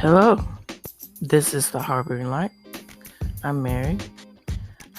Hello, this is the Harboring Light. I'm Mary.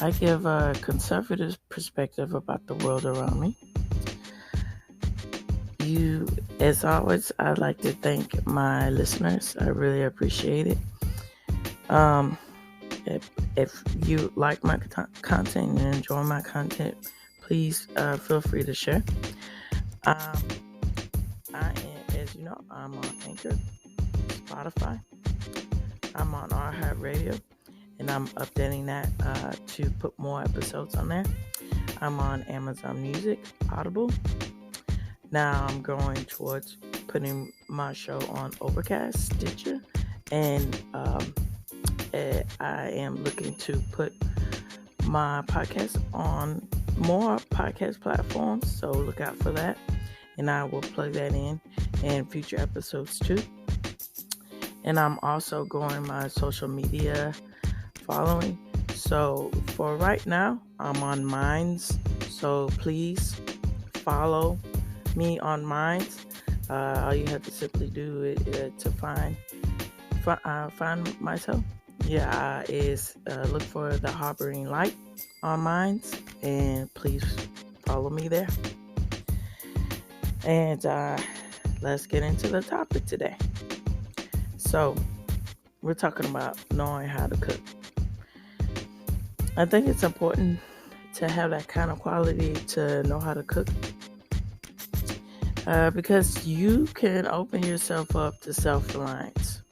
I give a conservative perspective about the world around me. As always, I'd like to thank my listeners. I really appreciate it. Um, if you like my content and enjoy my content, please feel free to share. Um, as you know, I'm on Anchor, Spotify. I'm on iHeartRadio, and I'm updating that to put more episodes on there. I'm on Amazon Music, Audible. Now I'm going towards putting my show on Overcast, Stitcher, and I am looking to put my podcast on more podcast platforms, so look out for that. And I will plug that in future episodes too. And I'm also growing my social media following. So for right now, I'm on Minds. So please follow me on Minds. All you have to simply do is to find myself. Is look for the Harboring Light on Minds, and please follow me there. And let's get into the topic today. So we're talking about knowing how to cook. I think it's important to have that kind of quality to know how to cook. Because you can open yourself up to self-reliance.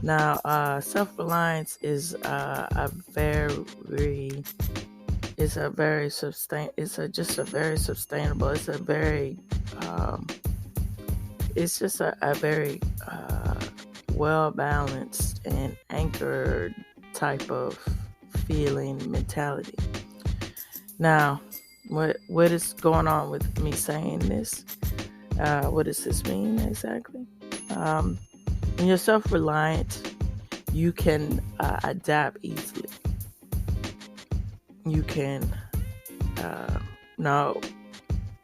Now, self-reliance is just a very sustainable. It's just a very well-balanced and anchored type of feeling mentality. Now, what is going on with me saying this? What does this mean exactly? When you're self-reliant, you can adapt easily. You can, now,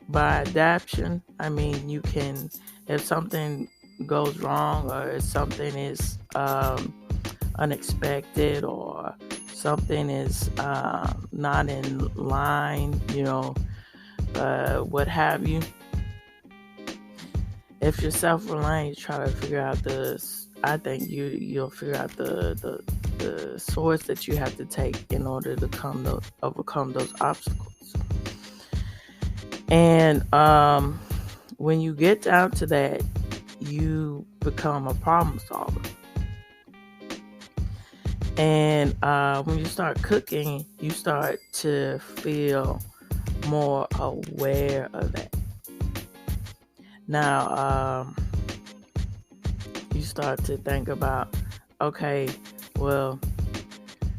by adaptation, I mean you can, if something goes wrong or if something is unexpected or something is not in line, what have you. If you're self-reliant, you try to figure out I think you'll figure out the source that you have to take in order to overcome those obstacles. And when you get down to that, you become a problem solver. And when you start cooking, you start to feel more aware of that. Now, you start to think about, okay, well,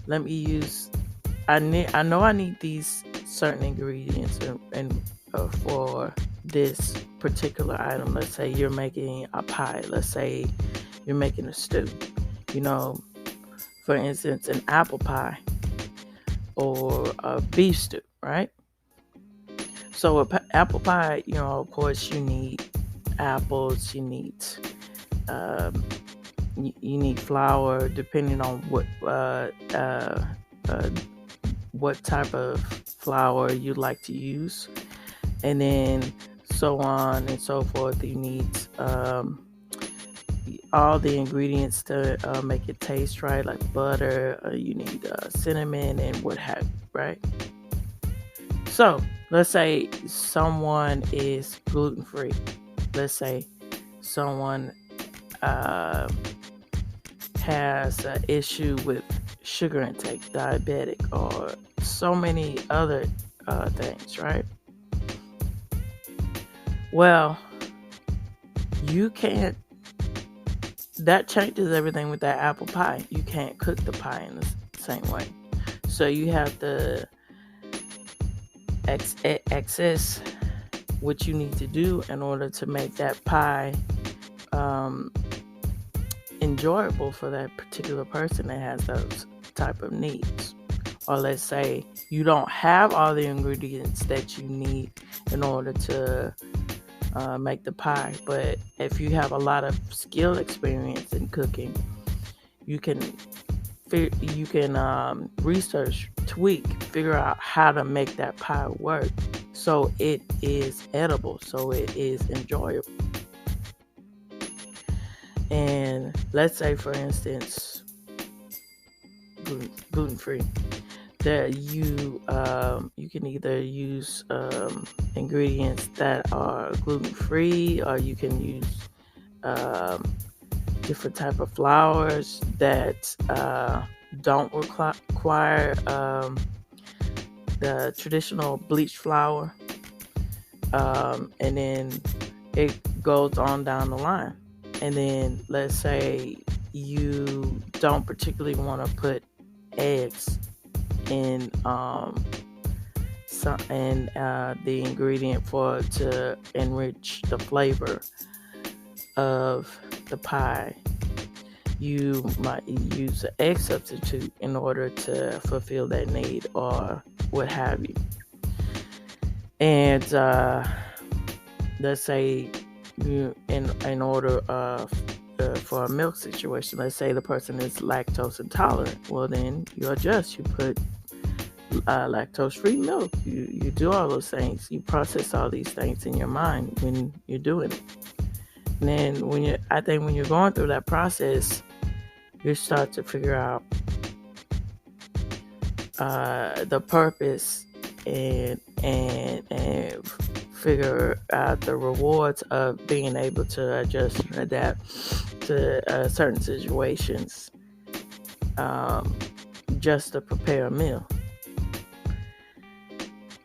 let me use. I know I need these certain ingredients and for this particular item. Let's say you're making a pie. Let's say you're making a stew. For instance, an apple pie or a beef stew, right? So apple pie, of course, you need apples. You need you need flour, depending on what type of flour you like to use, and then so on and so forth. You need all the ingredients to make it taste right, like butter. You need cinnamon and what have you, right? So let's say someone is gluten-free. Let's say someone has an issue with sugar intake, diabetic, or so many other things, right? Well, that changes everything with that apple pie. You can't cook the pie in the same way. So you have to access what you need to do in order to make that pie enjoyable for that particular person that has those type of needs. Or let's say you don't have all the ingredients that you need in order to make the pie. But if you have a lot of skill experience in cooking, you can research, tweak, figure out how to make that pie work so it is edible, so it is enjoyable. And let's say, for instance, gluten free. That you can either use ingredients that are gluten free, or you can use different type of flours that don't require the traditional bleached flour, and then it goes on down the line. And then let's say you don't particularly want to put eggs in the ingredient to enrich the flavor of the pie. You might use an egg substitute in order to fulfill that need, or what have you. And let's say you in order for a milk situation, let's say the person is lactose intolerant. Well, then you adjust. You put lactose-free milk. You do all those things. You process all these things in your mind when you're doing it. And then I think when you're going through that process, you start to figure out the purpose and figure out the rewards of being able to adjust and adapt to certain situations, just to prepare a meal.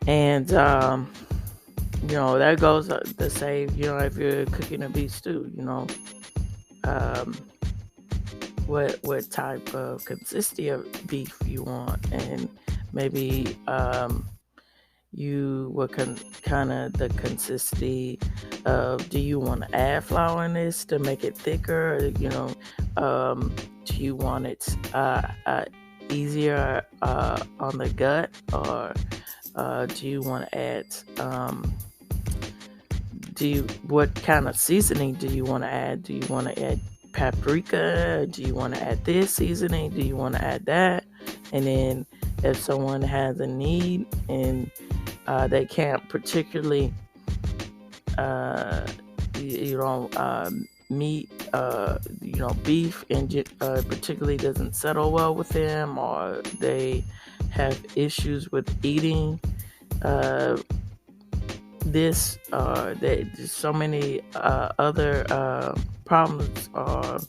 And that goes to say, if you're cooking a beef stew, what type of consistency of beef you want, and maybe you would kind of the consistency of, do you want to add flour in this to make it thicker, or, do you want it easier on the gut, or do you want to add what kind of seasoning do you want to add? Do you want to add paprika? Do you want to add this seasoning? Do you want to add that? And then if someone has a need and they can't particularly meat, beef and particularly doesn't settle well with them, or they have issues with eating this, there's so many other problems, or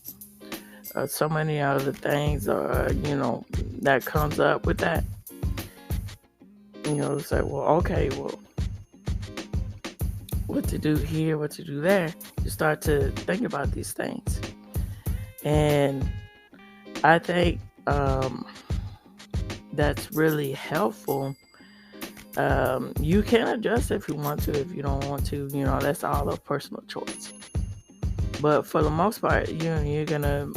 so many other things, that comes up with that. Say, well, okay, what to do here, what to do there. You start to think about these things. And I think that's really helpful. You can adjust if you want to. If you don't want to, that's all a personal choice. But for the most part, you're gonna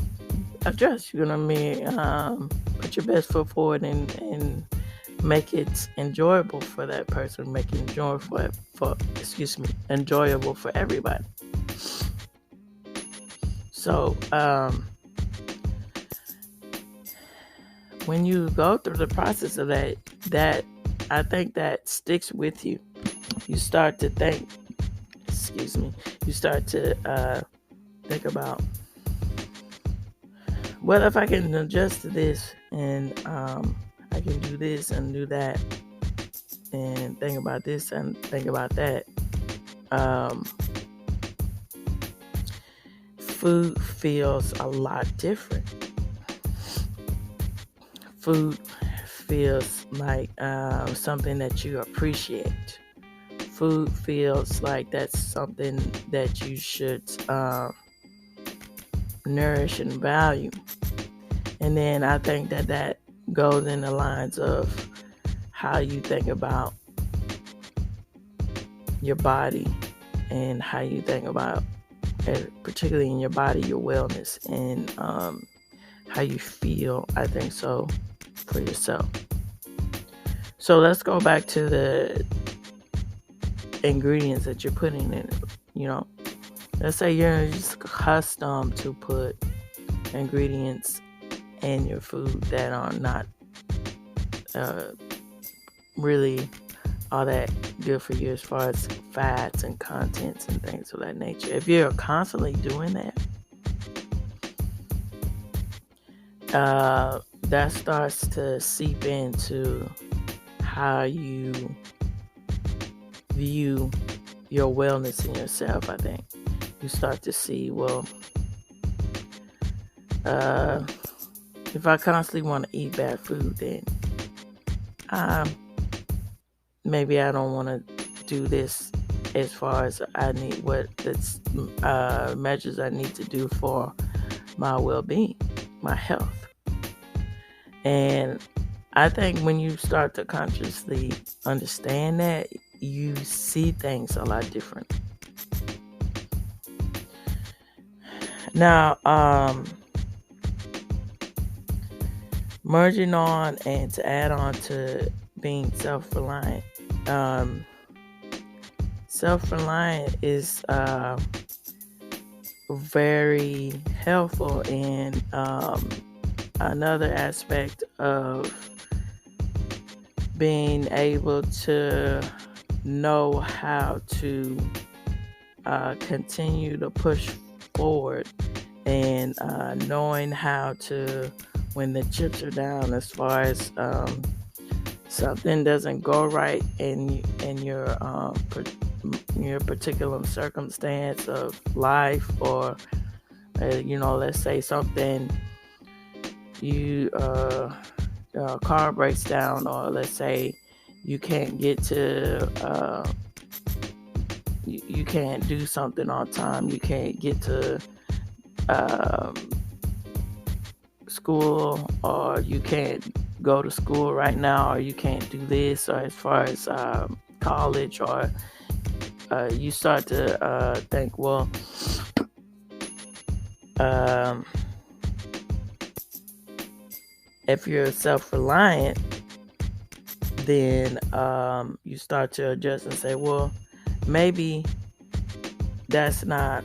adjust. You're gonna put your best foot forward and make it enjoyable for that person. Make it enjoyable for everybody. So when you go through the process of that I think that sticks with you. You start to think. You start to think about, what if I can adjust to this, and I can do this and do that, and think about this and think about that. Food feels a lot different. Food feels like something that you appreciate. Food feels like that's something that you should nourish and value. And then I think that goes in the lines of how you think about your body, and how you think about, particularly in your body, your wellness, and how you feel, I think so, for yourself. So let's go back to ingredients that you're putting in it. You know, let's say you're just accustomed to put ingredients in your food that are not really all that good for you as far as fats and contents and things of that nature. If you're constantly doing that, that starts to seep into how you view your wellness in yourself. I think you start to see, well, if I constantly want to eat bad food, then maybe I don't want to do this as far as I need measures I need to do for my well-being, my health. And I think when you start to consciously understand that, you see things a lot different. Now, merging on and to add on to being self-reliant. Self-reliant is very helpful in another aspect of being able to know how to continue to push forward, and knowing how to, when the chips are down, as far as something doesn't go right in your particular circumstance of life, or let's say something, car breaks down, or let's say you can't get to you can't do something on time, you can't get to school, or you can't go to school right now, or you can't do this, or as far as college, or you start to think, well, if you're self-reliant, then you start to adjust and say, well, maybe that's not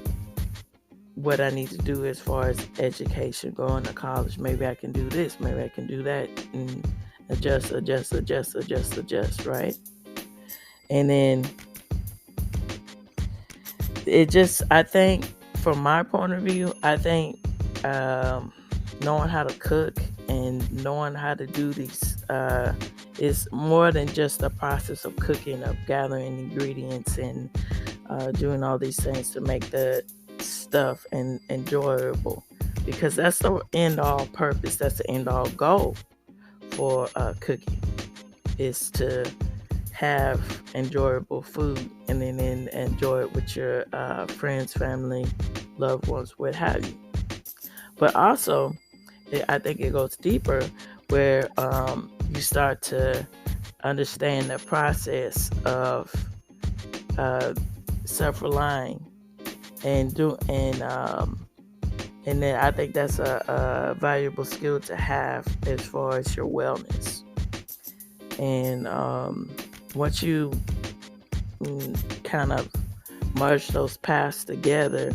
what I need to do as far as education, going to college. Maybe I can do this, maybe I can do that, and adjust, right? And then I think, from my point of view, I think knowing how to cook and knowing how to do these is more than just the process of cooking, of gathering ingredients and doing all these things to make the stuff and enjoyable, because that's the end all purpose, that's the end all goal for cooking, is to have enjoyable food, and then enjoy it with your friends, family, loved ones, what have you. But also, I think it goes deeper, where you start to understand the process of self-relying and then I think that's a valuable skill to have as far as your wellness. And once you kind of merge those paths together,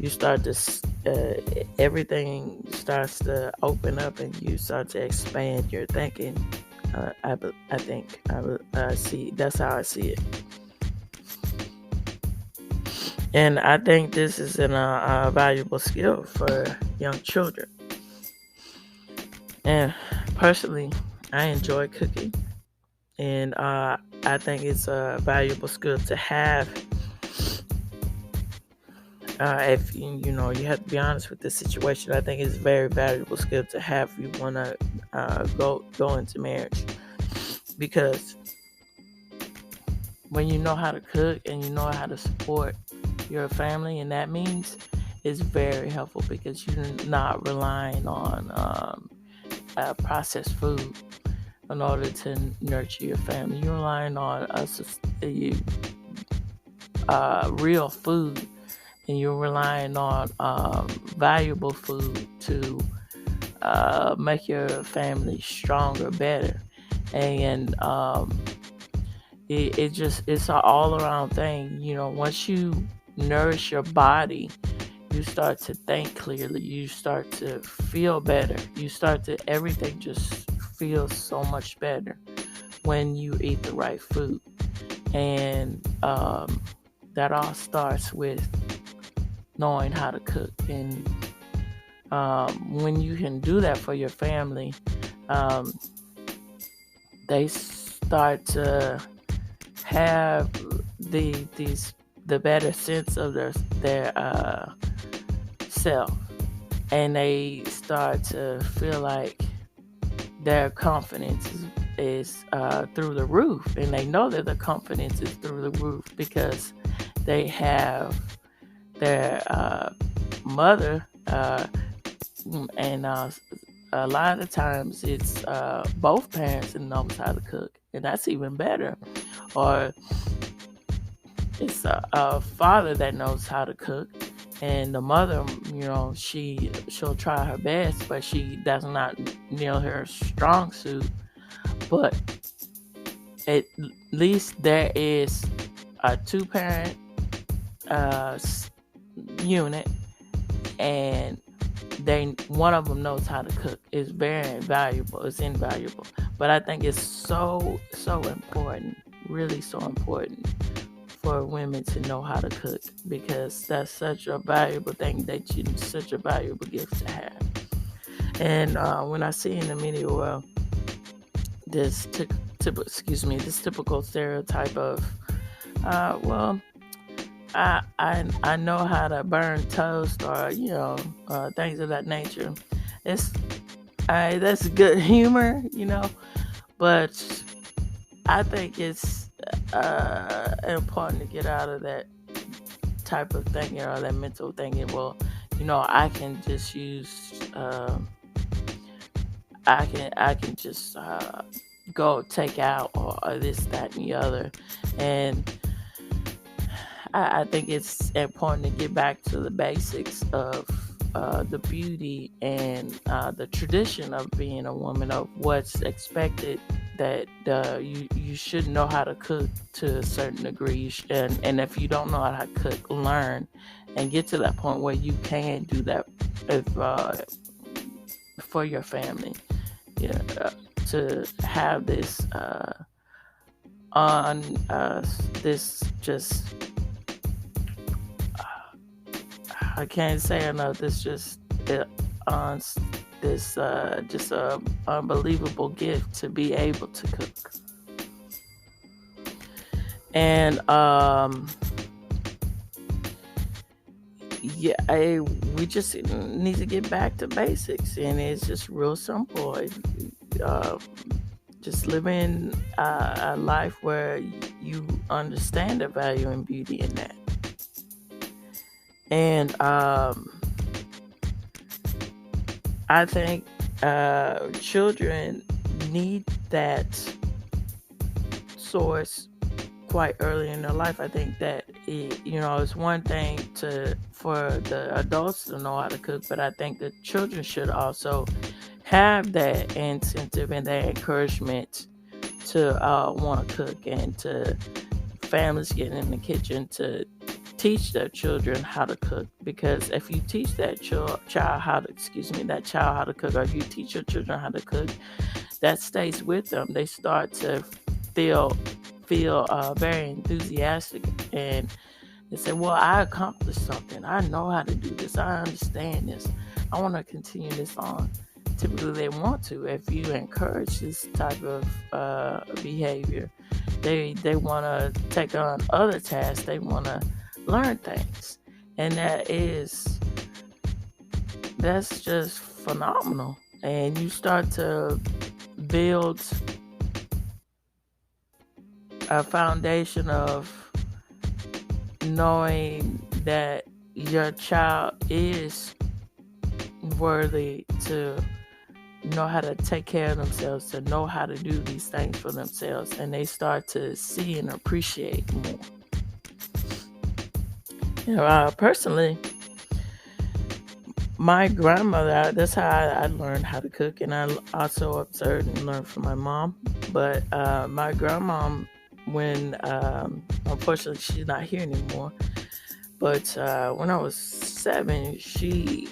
you start to everything starts to open up, and you start to expand your thinking. I think I see, that's how I see it. And I think this is a valuable skill for young children. And personally, I enjoy cooking, and I think it's a valuable skill to have. If you have to be honest with the situation, I think it's a very valuable skill to have if you want to go into marriage, because when you know how to cook and you know how to support your family, and that means it's very helpful, because you're not relying on processed food in order to nurture your family. You're relying on real food, and you're relying on valuable food to make your family stronger, better. And it's an all around thing. Once you nourish your body, you start to think clearly, you start to feel better, everything just feels so much better when you eat the right food. And that all starts with knowing how to cook. And when you can do that for your family, um, they start to have the better sense of their self, and they start to feel like their confidence is through the roof, and they know that the confidence is through the roof because they have their mother, and a lot of times it's both parents that knows how to cook, and that's even better. Or it's a father that knows how to cook, and the mother, she'll try her best, but she does not nail her strong suit. But at least there is a two-parent unit, and one of them knows how to cook. It's very invaluable. It's invaluable. But I think it's so important, really so important, for women to know how to cook, because that's such a valuable thing, such a valuable gift to have. And when I see in the media, well, this typical stereotype of, well, I know how to burn toast, or things of that nature. It's that's good humor, but I think it's important to get out of that type of thinking, or that mental thinking. Well, I can just use, I can just go take out, or this, that, and the other. And I think it's important to get back to the basics of the beauty and the tradition of being a woman, of what's expected, that you should know how to cook to a certain degree. And if you don't know how to cook, learn and get to that point where you can do that if, for your family. To have this on this just I can't say enough. This just on this just a unbelievable gift to be able to cook. And we just need to get back to basics, and it's just real simple. Just living a life where you understand the value and beauty in that. And I think children need that source quite early in their life. I think that it's one thing for the adults to know how to cook, but I think the children should also have that incentive and that encouragement to want to cook, and to families getting in the kitchen to teach their children how to cook. Because if you teach that child how to cook, or you teach your children how to cook, that stays with them. They start to feel very enthusiastic, and they say, well, I accomplished something. I know how to do this. I understand this. I want to continue this on. Typically they want to. If you encourage this type of behavior, they want to take on other tasks. They want to learn things, and that's just phenomenal. And you start to build a foundation of knowing that your child is worthy to know how to take care of themselves, to know how to do these things for themselves, and they start to see and appreciate more. Personally, my grandmother, that's how I learned how to cook, and I also observed and learned from my mom. But my grandmom, when unfortunately she's not here anymore. But when I was 7, she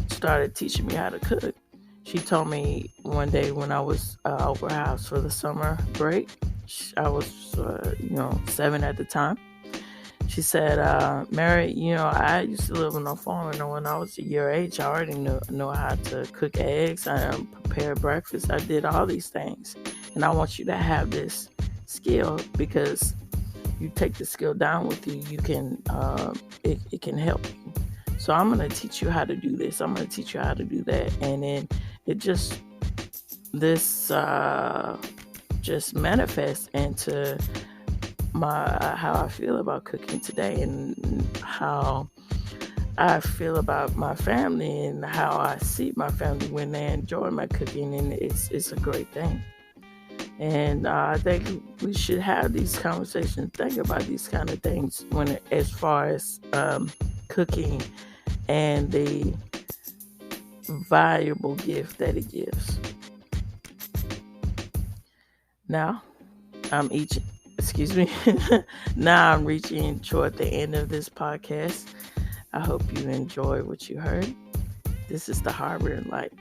started teaching me how to cook. She told me one day when I was over her house for the summer break. I was 7 at the time. She said, Mary, I used to live on a farm, and when I was a year age, I already know how to cook eggs. I prepare breakfast. I did all these things, and I want you to have this skill, because you take the skill down with you, you can it can help you. So I'm going to teach you how to do this. I'm going to teach you how to do that, and then it just this just manifests into how I feel about cooking today, and how I feel about my family, and how I see my family when they enjoy my cooking, and it's a great thing. And I think we should have these conversations, think about these kind of things as far as cooking and the valuable gift that it gives. Now, excuse me. Now I'm reaching toward the end of this podcast. I hope you enjoyed what you heard. This is the Harbor and Light